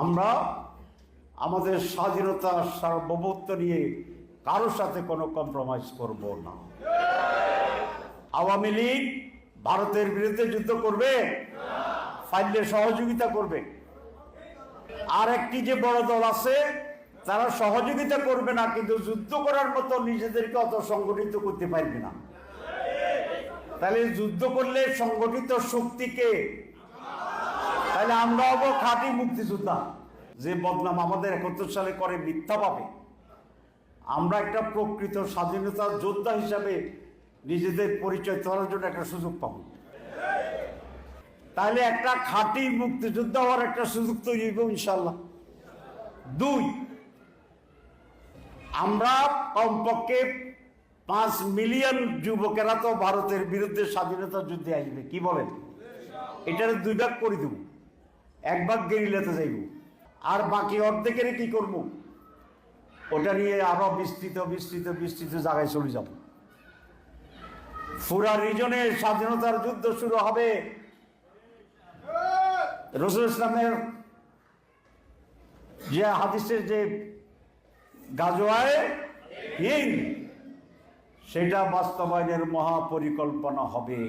আমরা আমাদের স্বাধীনতা সার্বভৌমত্ব নিয়ে কারোর সাথে কোনো কম্প্রোমাইজ করব না। আওয়ামী লীগ ভারতের বিরুদ্ধে যুদ্ধ করবে, ফাইলে সহযোগিতা করবে। আর একটি যে বড় দল আছে তারা সহযোগিতা করবে না, কিন্তু যুদ্ধ করার মতো নিজেদেরকে অত সংগঠিত করতে পারবে না। তাহলে যুদ্ধ করলে সংগঠিত শক্তিকে, তাহলে আমরা হবো খাঁটি মুক্তিযোদ্ধা। যে বদনাম আমাদের ৭১ সালে করে মিথ্যা পাবে, আমরা একটা প্রকৃত স্বাধীনতা যোদ্ধা হিসাবে নিজেদের পরিচয় দেওয়ার জন্য একটা সুযোগ পাবো। তাহলে একটা খাঁটি মুক্তিযোদ্ধা হওয়ার একটা সুযোগ তৈরি হইব ইনশাল্লাহ। ২, আমরা কমপক্ষে ৫ মিলিয়ন যুবকেরা তো ভারতের বিরুদ্ধে স্বাধীনতা যুদ্ধে আসবে। কি বলেন? এটার ২ ভাগ করে দেব, ১ ভাগ গেরিলাতে যাইব, আর বাকি অর্ধেকের কি করব ওটা নিয়ে আরো বিস্তৃত বিস্তৃত বিস্তৃত জায়গায় চলে যাব। পুরা রিজনে স্বাধীনতার যুদ্ধ শুরু হবে। রাসূল ইসলামের যে হাদিসের যে গাজওয়ায়ে হিন্দ, সেটা বাস্তবায়নের মহাপরিকল্পনা হবে।